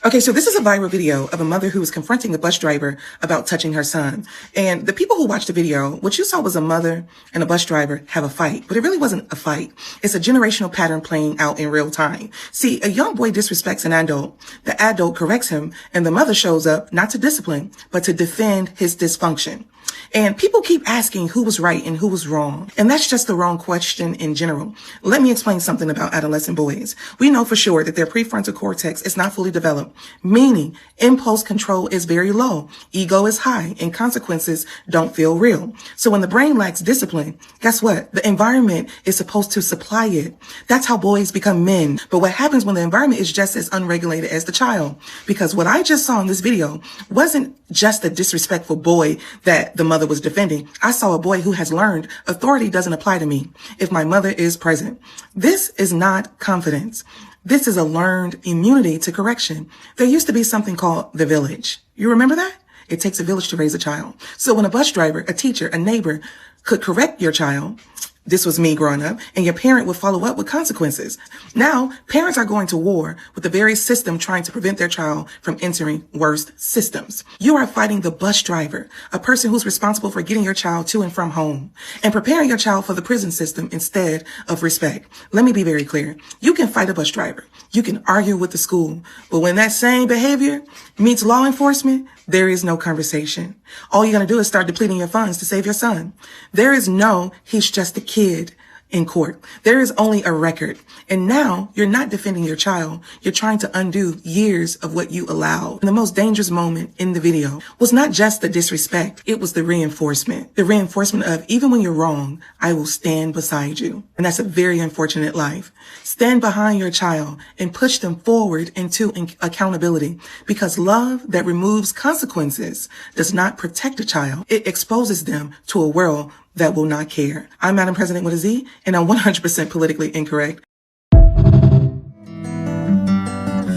Okay, so this is a viral video of a mother who was confronting a bus driver about touching her son. And the people who watched the video, what you saw was a mother and a bus driver have a fight, but it really wasn't a fight. It's a generational pattern playing out in real time. See, a young boy disrespects an adult. The adult corrects him, and the mother shows up not to discipline, but to defend his dysfunction. And people keep asking who was right and who was wrong. And that's just the wrong question in general. Let me explain something about adolescent boys. We know for sure that their prefrontal cortex is not fully developed, meaning impulse control is very low, ego is high, and consequences don't feel real. So when the brain lacks discipline, guess what? The environment is supposed to supply it. That's how boys become men. But what happens when the environment is just as unregulated as the child? Because what I just saw in this video wasn't just a disrespectful boy that the mother was defending. I saw a boy who has learned authority doesn't apply to me if my mother is present. This is not confidence. This is a learned immunity to correction. There used to be something called the village. You remember that? It takes a village to raise a child. So when a bus driver, a teacher, a neighbor could correct your child, this was me growing up, and your parent would follow up with consequences. Now, parents are going to war with the very system trying to prevent their child from entering worse systems. You are fighting the bus driver, a person who's responsible for getting your child to and from home, and preparing your child for the prison system instead of respect. Let me be very clear. You can fight a bus driver. You can argue with the school. But when that same behavior meets law enforcement, there is no conversation. All you're going to do is start depleting your funds to save your son. There is no, he's just a kid in court. There is only a record. And now you're not defending your child. You're trying to undo years of what you allowed. And the most dangerous moment in the video was not just the disrespect. It was the reinforcement. The reinforcement of, even when you're wrong, I will stand beside you. And that's a very unfortunate life. Stand behind your child and push them forward into accountability, because love that removes consequences does not protect a child. It exposes them to a world that will not care. I'm Madam President with a Z, and I'm 100% politically incorrect.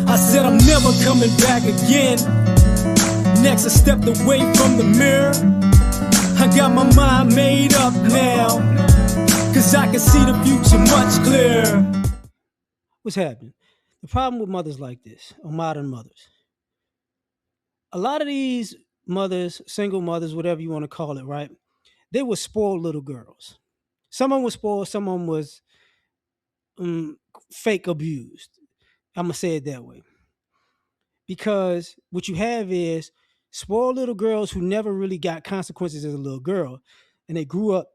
I said I'm never coming back again. Next I stepped away from the mirror. I got my mind made up now, cause I can see the future much clearer. What's happening? The problem with mothers like this, or modern mothers, a lot of these mothers, single mothers, whatever you want to call it, right? They were spoiled little girls. Some of them were spoiled, some of them was fake abused. I'm going to say it that way. Because what you have is spoiled little girls who never really got consequences as a little girl. And they grew up,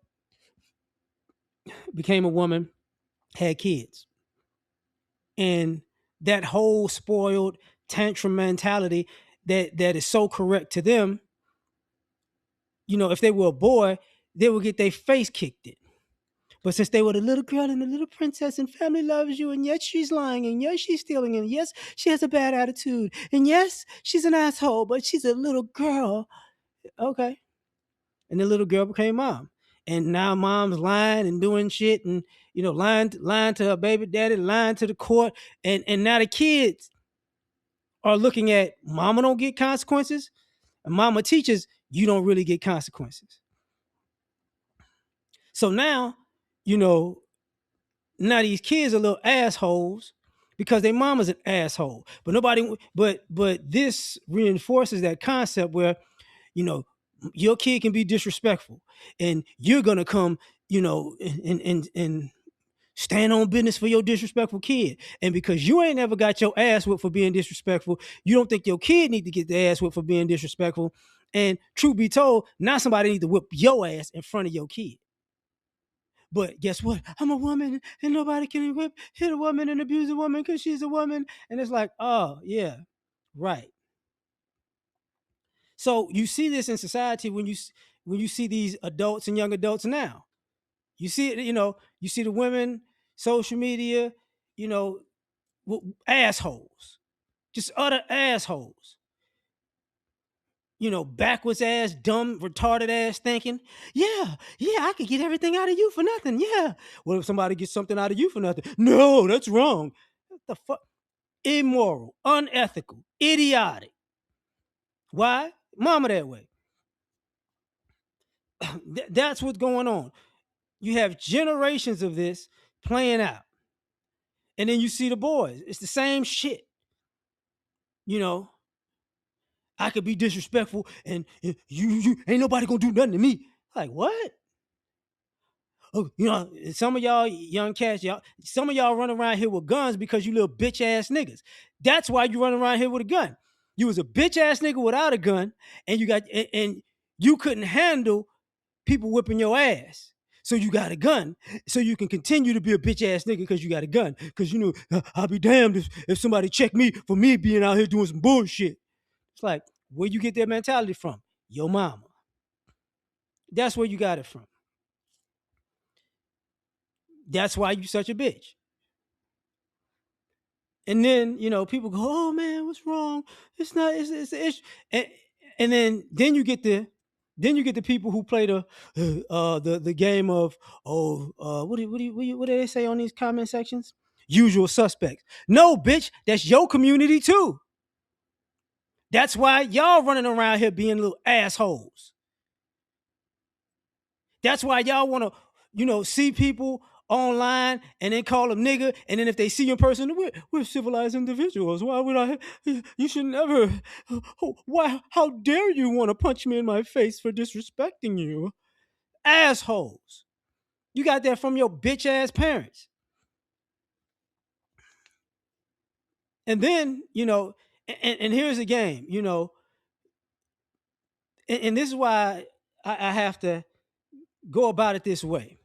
became a woman, had kids. And that whole spoiled tantrum mentality that is so correct to them, you know, if they were a boy, they would get their face kicked in. But since they were the little girl and the little princess and family loves you, and yes, she's lying, and yes, she's stealing, and yes, she has a bad attitude, and yes, she's an asshole, but she's a little girl. Okay. And the little girl became mom. And now mom's lying and doing shit and, you know, lying to her baby daddy, lying to the court. And now the kids are looking at mama don't get consequences, and mama teaches you don't really get consequences. So now, you know, now these kids are little assholes because their mama's an asshole. But this reinforces that concept where, you know, your kid can be disrespectful and you're gonna come, you know, and stand on business for your disrespectful kid. And because you ain't ever got your ass whipped for being disrespectful, you don't think your kid need to get the ass whipped for being disrespectful. And truth be told, now somebody need to whip your ass in front of your kid. But guess what? I'm a woman and nobody can hit a woman and abuse a woman because she's a woman. And it's like, oh, yeah, right. So you see this in society when you see these adults and young adults now. You see it, you know, you see the women, social media, you know, assholes, just utter assholes. You know, backwards ass, dumb, retarded ass thinking, yeah, I could get everything out of you for nothing. Yeah. Well, if somebody gets something out of you for nothing, no, that's wrong. What the fuck? Immoral, unethical, idiotic. Why? Mama that way. That's what's going on. You have generations of this playing out. And then you see the boys. It's the same shit. You know, I could be disrespectful and you ain't nobody gonna do nothing to me. Like what? Oh, some of y'all young cats, some of y'all run around here with guns because you little bitch ass niggas. That's why you run around here with a gun. You was a bitch ass nigga without a gun, and and you couldn't handle people whipping your ass. So you got a gun, so you can continue to be a bitch ass nigga because you got a gun. Because I'll be damned if somebody check me for me being out here doing some bullshit. It's like, where you get that mentality from? Your mama. That's where you got it from. That's why you such a bitch. And then people go, "Oh man, what's wrong? It's not. It's an issue." And then you get the people who play the game of what do they say on these comment sections? Usual suspects. No, bitch, that's your community too. That's why y'all running around here being little assholes. That's why y'all want to, see people online and then call them nigga. And then if they see you in person, we're civilized individuals. Why would I? You should never. Why? How dare you want to punch me in my face for disrespecting you? Assholes. You got that from your bitch ass parents. And then, and here's the game, and this is why I have to go about it this way.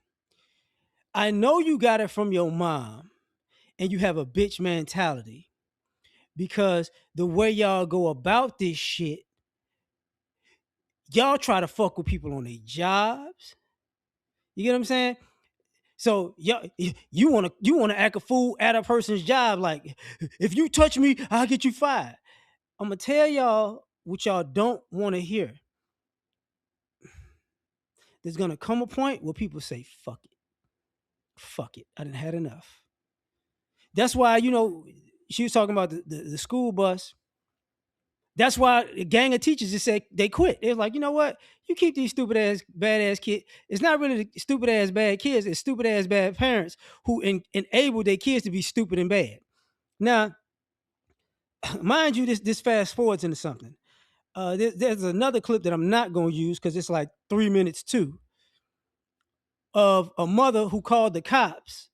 I know you got it from your mom and you have a bitch mentality because the way y'all go about this shit, y'all try to fuck with people on their jobs. You get what I'm saying? So you wanna act a fool at a person's job, like if you touch me, I'll get you fired. I'm gonna tell y'all what y'all don't want to hear. There's gonna come a point where people say, fuck it, I done had enough. That's why she was talking about the school bus. That's why a gang of teachers just said they quit. They're like, you know what? You keep these stupid ass, bad ass kids. It's not really the stupid ass bad kids. It's stupid ass bad parents who enable their kids to be stupid and bad. Now, mind you, this fast forwards into something. There's another clip that I'm not going to use because it's like 3 minutes too, of a mother who called the cops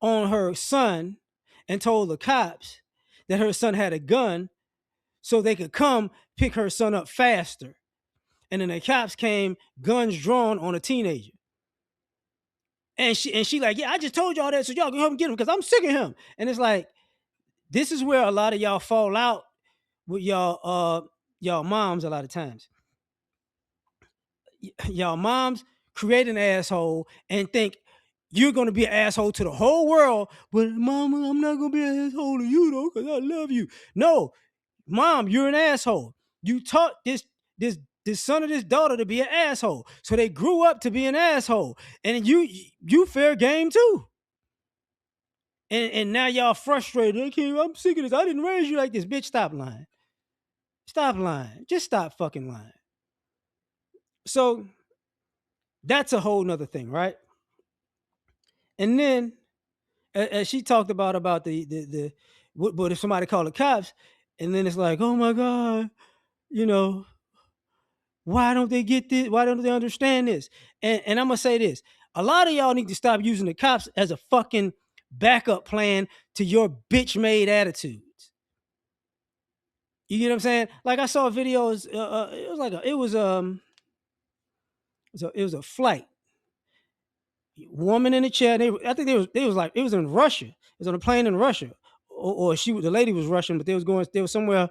on her son and told the cops that her son had a gun so they could come pick her son up faster. And then the cops came, guns drawn, on a teenager. And she like, yeah, I just told y'all that so y'all can help him get him because I'm sick of him. And it's like, this is where a lot of y'all fall out with y'all moms a lot of times. Y'all moms create an asshole and think you're going to be an asshole to the whole world. But mama, I'm not going to be an asshole to you though because I love you. No, mom, you're an asshole. You taught this son or this daughter to be an asshole. So they grew up to be an asshole. And you fair game too. And now y'all frustrated. I'm sick of this. I didn't raise you like this. Bitch, stop lying. Stop lying. Just stop fucking lying. So that's a whole nother thing, right? And then as she talked about the but if somebody called the cops, and then it's like, oh my God, why don't they get this? Why don't they understand this? And I'm gonna say this: a lot of y'all need to stop using the cops as a fucking backup plan to your bitch made attitudes. You get what I'm saying? Like I saw videos. It was a flight. Woman in the chair. I think it was in Russia. It was on a plane in Russia, or the lady was Russian, but they was somewhere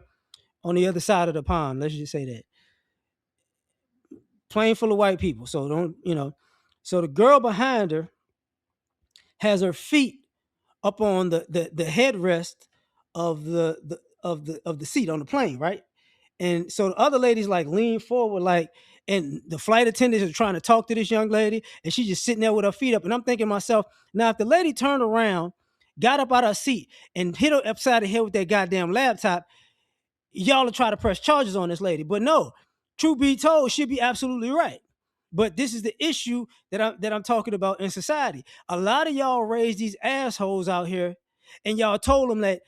on the other side of the pond. Let's just say that. Plane full of white people. So So the girl behind her has her feet up on the headrest of the seat on the plane, right? And so the other ladies like lean forward, like, and the flight attendants are trying to talk to this young lady, and she's just sitting there with her feet up. And I'm thinking to myself, now if the lady turned around, got up out of her seat, and hit her upside the head with that goddamn laptop, y'all will try to press charges on this lady. But no, truth be told, she'd be absolutely right. But this is the issue that I'm talking about in society. A lot of y'all raise these assholes out here And y'all told them that,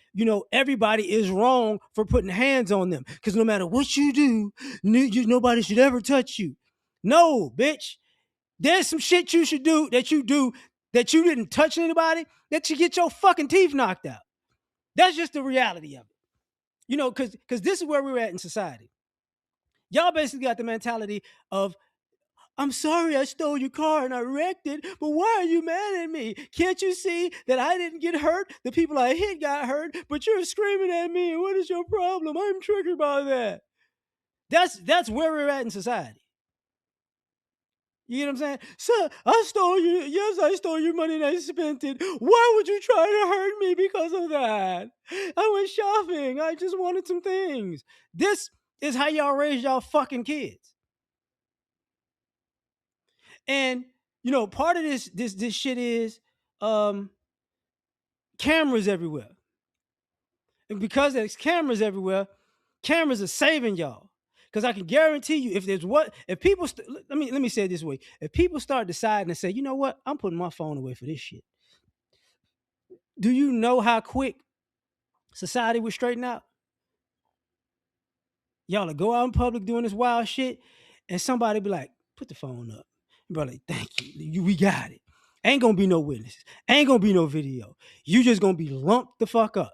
everybody is wrong for putting hands on them. Because no matter what you do, nobody should ever touch you. No, bitch. There's some shit you should do that you didn't touch anybody, that you get your fucking teeth knocked out. That's just the reality of it. Because this is where we're at in society. Y'all basically got the mentality of, I'm sorry I stole your car and I wrecked it, but why are you mad at me? Can't you see that I didn't get hurt? The people I hit got hurt, but you're screaming at me. And what is your problem? I'm triggered by that. That's where we're at in society. You get what I'm saying? Sir, I stole your money and I spent it. Why would you try to hurt me because of that? I went shopping. I just wanted some things. This is how y'all raise y'all fucking kids. And part of this shit is cameras everywhere. And because there's cameras everywhere, cameras are saving y'all. Because I can guarantee you, if people let me say it this way: if people start deciding to say, you know what, I'm putting my phone away for this shit. Do you know how quick society would straighten out? Y'all will go out in public doing this wild shit, and somebody be like, put the phone up. And be like, thank you, we got it. Ain't gonna be no witnesses. Ain't gonna be no video. You just gonna be lumped the fuck up.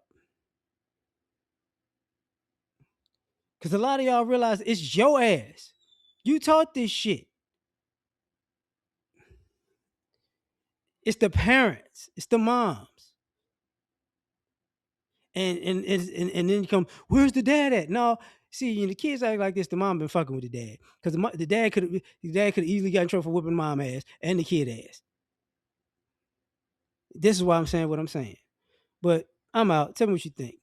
Because a lot of y'all realize it's your ass. You taught this shit. It's the parents. It's the moms. And then you come, where's the dad at? No, see, the kids act like this. The mom been fucking with the dad, because the dad could easily got in trouble for whipping mom ass and the kid ass. This is why I'm saying what I'm saying. But I'm out. Tell me what you think.